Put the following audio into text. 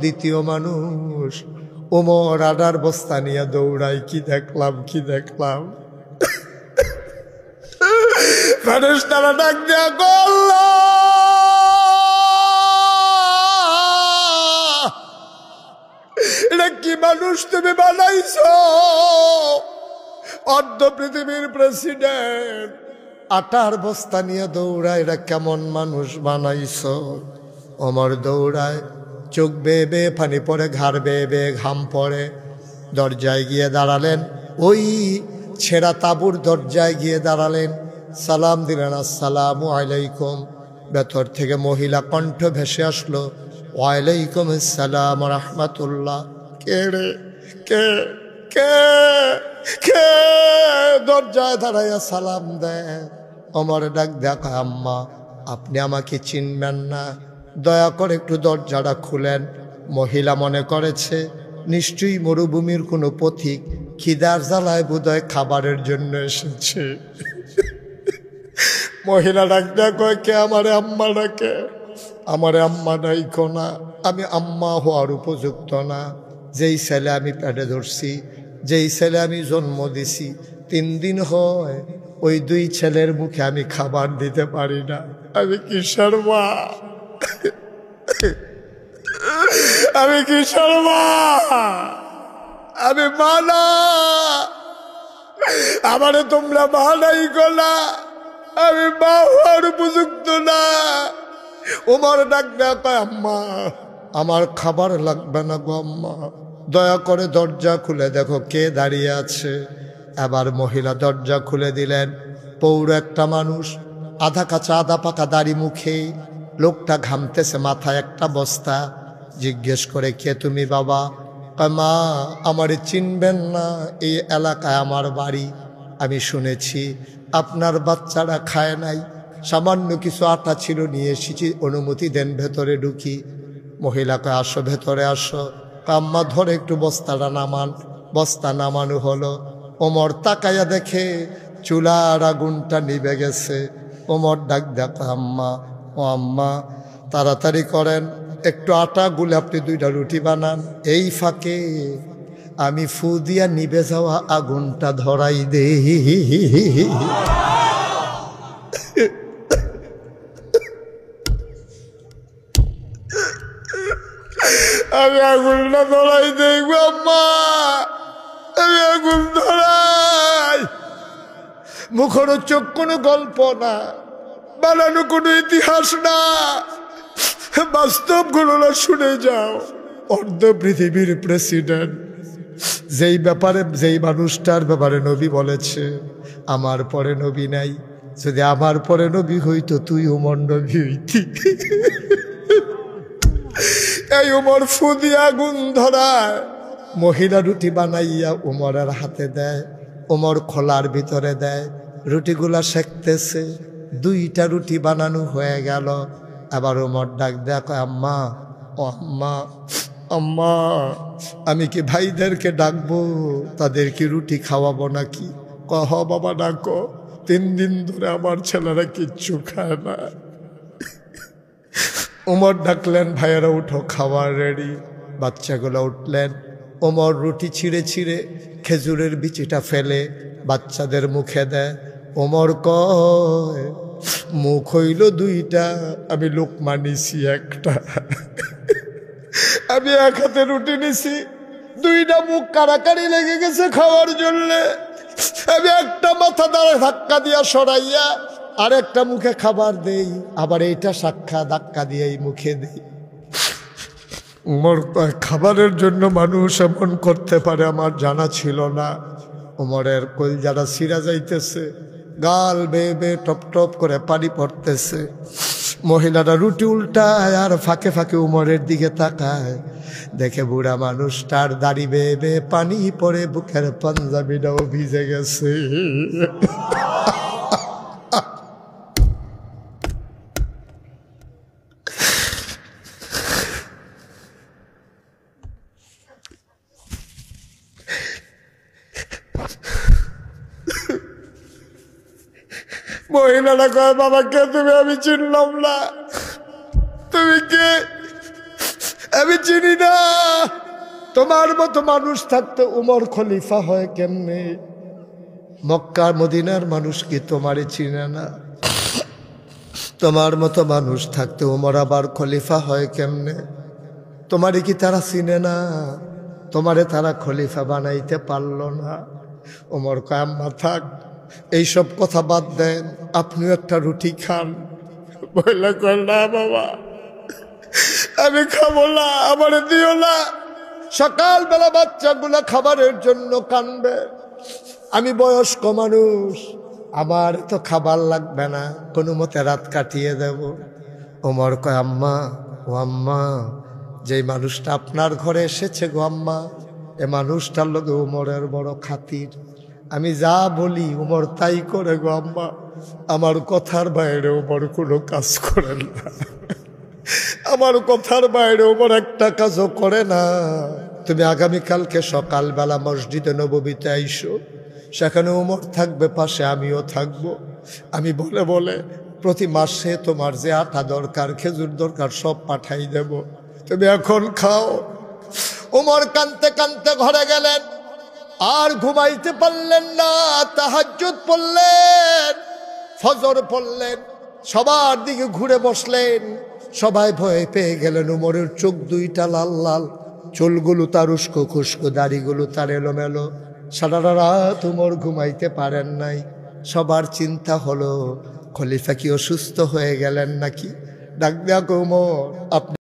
দ্বিতীয় মানুষ ওমর আডার বস্তা নিয়ে দৌড়াই। কি দেখলাম, কি দেখলাম! ফেরেশতারা ডাক দিয়া গেল, এটা কি মানুষ তুমি বানাইছো? অর্ধ পৃথিবীর প্রেসিডেন্ট আটার বস্তা নিয়ে দৌড়ায়, এটা কেমন মানুষ বানাইছো? ওমর দৌড়ায়, চোখ বেয়ে বেয়ে পানি পড়ে, ঘাড় বেয়ে বেয়ে ঘাম পড়ে। দরজায় গিয়ে দাঁড়ালেন, ওই ছেঁড়া তাঁবুর দরজায় গিয়ে দাঁড়ালেন, সালাম দিলেন, আসসালামু আলাইকুম। ভেতর থেকে মহিলা কণ্ঠ ভেসে আসলো, ওয়ালাইকুম আসসালাম রাহমাতুল্লাহ। কে রে? কে কে কে? দরজায় দাঁড়াইয়া সালাম দেয়। ওমর ডাক দেখা, আম্মা আপনি আমাকে চিনবেন না, দয়া করে একটু দরজাটা খুলেন। মহিলা মনে করেছে নিশ্চয়ই মরুভূমির কোনো পথিক খিদার জ্বালায় বোধহয় খাবারের জন্য এসেছে। মহিলা ডাক দেয়া কয়, কে? আমারে আম্মা ডাকে। আমারে আম্মা ডাইকো না, আমি আম্মা হওয়ার উপযুক্ত না। যেই ছেলে আমি পেটে ধরছি, যেই ছেলে আমি জন্ম দিছি, 3 দিন হয় ওই 2 ছেলের মুখে আমি খাবার দিতে পারি না। আমি কিসের মা? আমি কিসের মা? আমি মা না, আমারে তোমরা মা ডাইকো না, আমি মা হওয়ার উপযুক্ত না। ওমর ডাক দেয়া কয়, আম্মা আমার খাবার লাগবে না গো আম্মা, দয়া করে দরজা খুলে দেখো কে দাঁড়িয়ে আছে। এবার মহিলা দরজা খুলে দিলেন। পৌর একটা মানুষ, আধা কাঁচা আধা পাকা দাড়ি মুখে, লোকটা ঘামতেছে, মাথায় একটা বস্তা। জিজ্ঞেস করে, কে তুমি বাবা? কয়, মা আমারে চিনবেন না, এই এলাকায় আমার বাড়ি। আমি শুনেছি আপনার বাচ্চারা খায় নাই, সামান্য কিছু আটা ছিল, নিয়ে এসেছি, অনুমতি দেন ভেতরে ঢুকি। মহিলা কয়, আসো ভেতরে আসো। আম্মা ধরে একটু বস্তাটা নামান। বস্তা নামানো হলো। ওমর তাকাইয়া দেখে চুলার আগুনটা নিভে গেছে। ওমর ডাক দেখা, আম্মা ও আম্মা তাড়াতাড়ি করেন, একটু আটা গুলে আপনি 2টা রুটি বানান। এই ফাঁকে আমি ফু দিয়া নিভে যাওয়া আগুনটা ধরাই দে। আমি আগুনটা ধরাই দেই গো আম্মা, আমি আগুন ধরাই। মুখরোচক কোনো গল্প না, বানানো কোনো ইতিহাস না, বাস্তব ঘটনা শুনে যাও। অর্ধ পৃথিবীর প্রেসিডেন্ট, যেই ব্যাপারে, যেই মানুষটার ব্যাপারে নবী বলেছে আমার পরে নবী নাই, যদি আমার পরে নবী হইতো তুই ওমর নবী হইতি। এই ওমর ফু দিয়ে আগুন ধরায়। মহিলা রুটি বানাইয়া ওমরের হাতে দেয়, ওমর খোলার ভিতরে দেয়, রুটিগুলা সেকতেছে। 2টা রুটি বানানো হয়ে গেল। আবার ওমর ডাক দেয়, আম্মা ও আম্মা, আম্মা আমি কি ভাইদেরকে ডাকবো, তাদের কি রুটি খাওয়াবো নাকি? কহ বাবা ডাকো, 3 দিন ধরে আমার ছেলেরা কিচ্ছু খায় না। ওমর ডাকলেন, ভাইয়েরা উঠো, খাবার রেডি। বাচ্চাগুলো উঠলেন। ওমর রুটি ছিঁড়ে ছিঁড়ে খেজুরের বিচিটা ফেলে বাচ্চাদের মুখে দেয়। ওমর কয়, মুখ হইল 2টা, আমি লোকমা নিছি 1টা। আমি 1 হাতে রুটি নিছি, 2টা মুখ কারাকারি লেগে গেছে খাওয়ার জন্যে। আমি একটা মাথা দ্বারা ধাক্কা দিয়া সরাইয়া আরেকটা মুখে খাবার দেই, আবার এইটা সাক্ষা ধাক্কা দিয়ে এই মুখে দেই। উমর খাবারের জন্য মানুষ এমন করতে পারে আমার জানা ছিল না। উমরের কলজাটা ছিঁড়া যাইতেছে, গাল বেয়ে বেয়ে টপ টপ করে পানি পড়তেছে। মহিলারা রুটি উল্টায় আর ফাঁকে ফাঁকে উমরের দিকে তাকায়, দেখে বুড়া মানুষটার দাড়ি বেয়ে বেয়ে পানি পড়ে, বুকের পাঞ্জাবিটাও ভিজে গেছে। মহিলাটা কয়, বাবা কে তুমি? আমি চিনলাম না, তুমি কে? আমি চিনি না তোমার মতো মানুষ থাকতে উমর খলিফা হয় কেমনে? মক্কা মদিনার মানুষ কি তোমারে চিনে না? তোমার মতো মানুষ থাকতে উমর আবার খলিফা হয় কেমনে? তোমারে কি তারা চিনে না? তোমারে তারা খলিফা বানাইতে পারলো না। উমর কয় আম্মা থাক, এইসব কথা বাদ দেন, আপনিও একটা রুটি খান। বললে কয় না বাবা, আমি খাবো না, আমার দিও না। সকালবেলা বাচ্চাগুলো খাবারের জন্য কানবে, আমি বয়স্ক মানুষ, আমার তো খাবার লাগবে না, কোনো মতে রাত কাটিয়ে দেব। ওমর কয় আম্মা, ও আম্মা, যেই মানুষটা আপনার ঘরে এসেছে গো আম্মা, এ মানুষটার লগে উমরের বড় খাতির, আমি যা বলি উমর তাই করে গো আম্মা, আমার কথার বাইরে উমর কোনো কাজ করেন না, আমার কথার বাইরে ওমর একটা কাজও করে না। তুমি আগামীকালকে সকালবেলা মসজিদে নববীতে আইসো, সেখানে ওমর থাকবে পাশে, আমিও থাকবো। আমি বলে বলে প্রতি মাসে তোমার যে আটা দরকার, খেজুর দরকার, সব পাঠাই দেব, তুমি এখন খাও। ওমর কানতে কানতে ঘরে গেলেন, আর ঘুমাইতে পারলেন না। তাহাজ্জুদ পড়লেন, ফজর পড়লেন, সবার দিকে ঘুরে বসলেন। সবাই ভয় পেয়ে গেলেন। উমরের চোখ দুইটা লাল লাল, চুলগুলো তার উস্কো খুস্কো, দাড়িগুলো তার এলোমেলো। সারা রাত উমর ঘুমাইতে পারেন নাই। সবার চিন্তা হলো খলিফা কি অসুস্থ হয়ে গেলেন নাকি? ডাক দেয়া উমর, আপনি